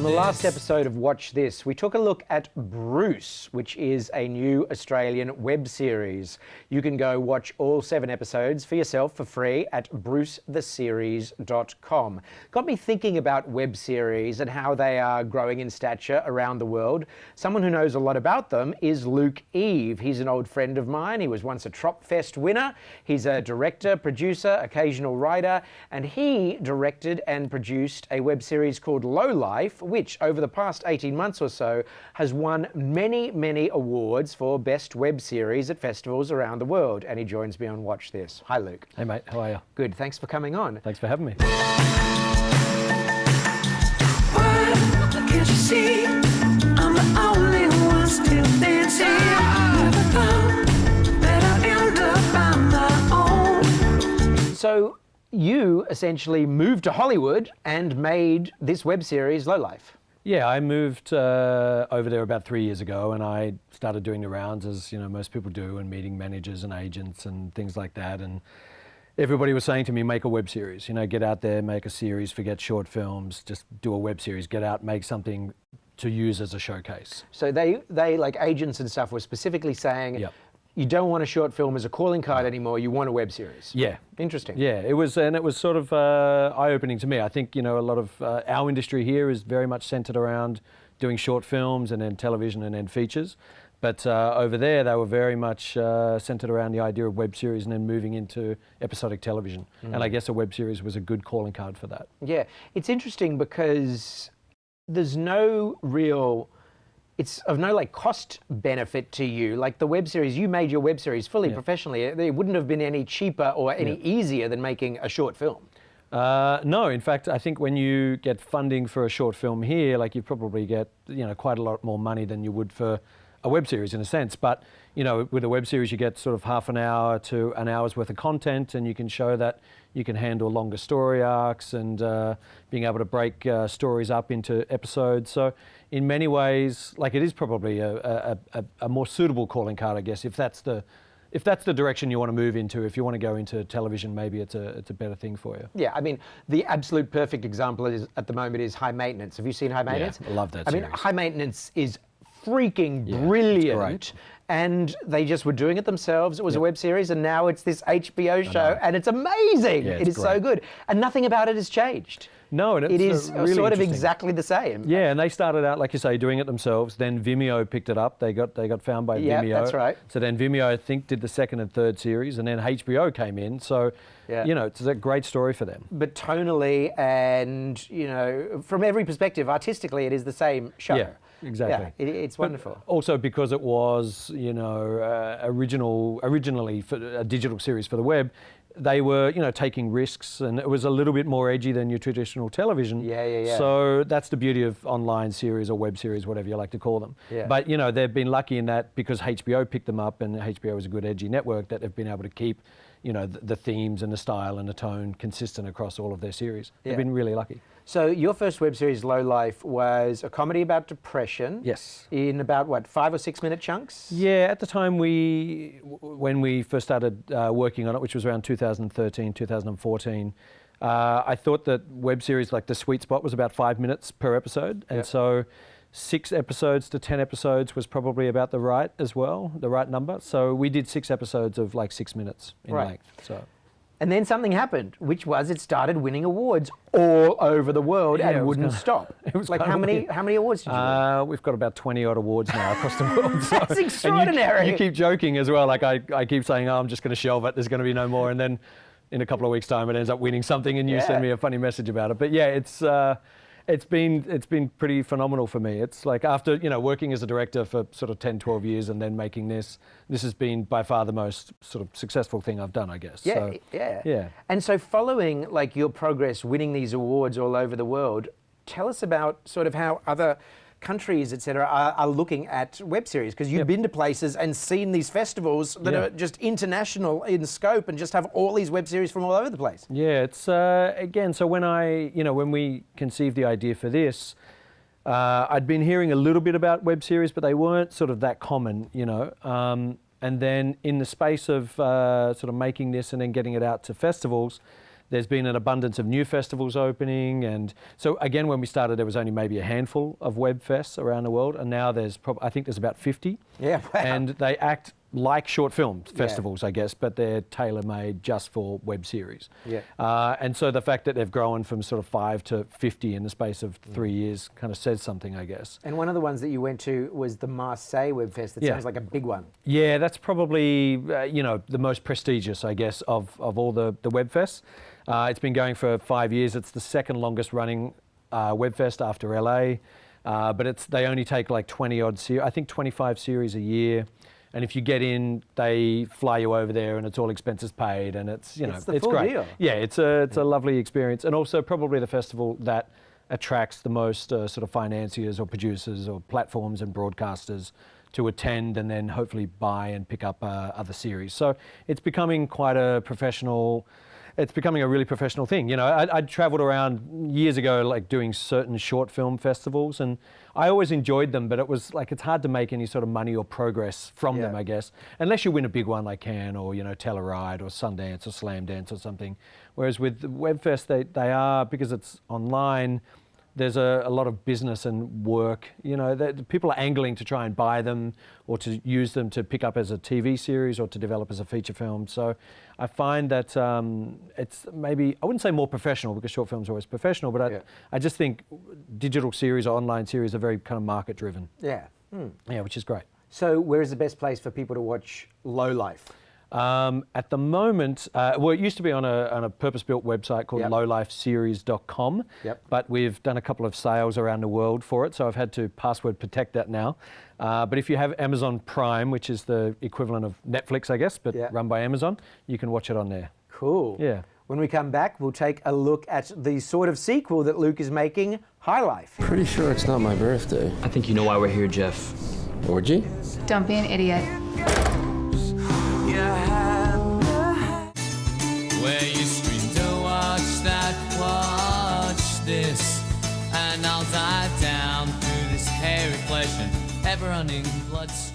On the last episode of Watch This, we took a look at Bruce, which is a new Australian web series. You can go watch all 7 episodes for yourself for free at brucetheseries.com. Got me thinking about web series and how they are growing in stature around the world. Someone who knows a lot about them is Luke Eve. He's an old friend of mine. He was once a Tropfest winner. He's a director, producer, occasional writer, and he directed and produced a web series called LaLa, which over the past 18 months or so has won many, many awards for best web series at festivals around the world. And he joins me on Watch This. Hi, Luke. Hey, mate. How are you? Good. Thanks for coming on. Thanks for having me. Why can't you see I'm the only one still dancing? Never thought that I'd end up on my own. So you essentially moved to Hollywood and made this web series, LaLa. Yeah, I moved over there about 3 years ago, and I started doing the rounds, as you know most people do, and meeting managers and agents and things like that. And everybody was saying to me, make a web series. You know, get out there, make a series, forget short films, just do a web series. Get out, make something to use as a showcase. So they like agents and stuff were specifically saying, Yep. You don't want a short film as a calling card anymore, you want a web series. Yeah. Interesting. Yeah, it was sort of eye-opening to me. I think, you know, a lot of our industry here is very much centered around doing short films and then television and then features. But over there, they were very much centered around the idea of web series and then moving into episodic television. And I guess a web series was a good calling card for that. Yeah, it's interesting because there's no real, it's of no like cost benefit to you. Like the web series, you made your web series fully professionally. It wouldn't have been any cheaper or any easier than making a short film. No, in fact, I think when you get funding for a short film here, like you probably get, you know, quite a lot more money than you would for a web series in a sense. But, you know, with a web series, you get sort of half an hour to an hour's worth of content, and you can show that you can handle longer story arcs and being able to break stories up into episodes. So in many ways, like it is probably a more suitable calling card, I guess, if that's the direction you want to move into. If you want to go into television, maybe it's a better thing for you. Yeah, I mean, the absolute perfect example is at the moment is High Maintenance. Have you seen High Maintenance? Yeah, I love that series. I mean, High Maintenance is freaking brilliant, and they just were doing it themselves. It was a web series, and now it's this HBO show, and it's amazing. Yeah, it is so good, and nothing about it has changed. No, and it is really sort of exactly the same. Yeah, and they started out, like you say, doing it themselves. Then Vimeo picked it up. They got found by Vimeo. Yeah, that's right. So then Vimeo, I think, did the 2nd and 3rd series, and then HBO came in. So, you know, it's a great story for them. But tonally and, you know, from every perspective, artistically, it is the same show. Yeah. Exactly. Yeah, it's wonderful. But also because it was, you know, originally for a digital series for the web, they were, you know, taking risks, and it was a little bit more edgy than your traditional television. Yeah. So that's the beauty of online series or web series, whatever you like to call them. Yeah. But, you know, they've been lucky in that because HBO picked them up, and HBO is a good edgy network, that they've been able to keep, you know, the themes and the style and the tone consistent across all of their series. They've been really lucky. So your first web series, LaLa, was a comedy about depression. Yes. In about, what, 5 or 6 minute chunks? Yeah, at the time when we first started working on it, which was around 2013, 2014, I thought that web series, like the sweet spot was about 5 minutes per episode. And so 6 episodes to 10 episodes was probably about the right number. So we did 6 episodes of like 6 minutes in length. So. And then something happened, which was it started winning awards all over the world and wouldn't stop. It was like how many awards did you win? We've got about 20 odd awards now across the world. So. That's extraordinary. And you keep joking as well. Like I keep saying, oh, I'm just going to shelve it. There's going to be no more. And then in a couple of weeks' time, it ends up winning something, and you send me a funny message about it. But yeah, it's been pretty phenomenal for me. It's like after, you know, working as a director for sort of 10, 12 years and then making this has been by far the most sort of successful thing I've done, I guess. Yeah. And so following like your progress, winning these awards all over the world, tell us about sort of how other countries, etc., are looking at web series, because you've been to places and seen these festivals that are just international in scope and just have all these web series from all over the place. Yeah, it's again, so when we conceived the idea for this, I'd been hearing a little bit about web series, but they weren't sort of that common, you know. And then in the space of sort of making this and then getting it out to festivals, there's been an abundance of new festivals opening. And so again, when we started, there was only maybe a handful of web fests around the world. And now I think there's about 50. Yeah, wow. And they act like short film festivals, I guess, but they're tailor-made just for web series. Yeah. And so the fact that they've grown from sort of 5 to 50 in the space of 3 years kind of says something, I guess. And one of the ones that you went to was the Marseille Web Fest. That sounds like a big one. Yeah, that's probably the most prestigious, I guess, of all the web fests. It's been going for 5 years. It's the second longest running web fest after LA, but they only take like 20 odd series. I think 25 series a year. And if you get in, they fly you over there, and it's all expenses paid, and it's full great. deal. Yeah, it's a lovely experience, and also probably the festival that attracts the most sort of financiers or producers or platforms and broadcasters to attend, and then hopefully buy and pick up other series. So it's becoming quite a professional. It's becoming a really professional thing. I'd traveled around years ago, like doing certain short film festivals, and I always enjoyed them, but it was like, it's hard to make any sort of money or progress from them, I guess, unless you win a big one like Cannes or, Telluride or Sundance or Slam Dance or something. Whereas with WebFest, they are, because it's online, there's a lot of business and work. People are angling to try and buy them or to use them to pick up as a TV series or to develop as a feature film. So I find that it's maybe, I wouldn't say more professional, because short films are always professional, but I just think digital series or online series are very kind of market driven. Yeah. Yeah, which is great. So where is the best place for people to watch Low Life? At the moment, it used to be on a purpose-built website called lowlifeseries.com, but we've done a couple of sales around the world for it, so I've had to password protect that now. But if you have Amazon Prime, which is the equivalent of Netflix, I guess, but run by Amazon, you can watch it on there. Cool. Yeah. When we come back, we'll take a look at the sort of sequel that Luke is making, High Life. Pretty sure it's not my birthday. I think you know why we're here, Jeff. Orgy? Don't be an idiot. Where you stream to watch that, watch this, and I'll dive down through this hairy flesh and ever-running bloodstream.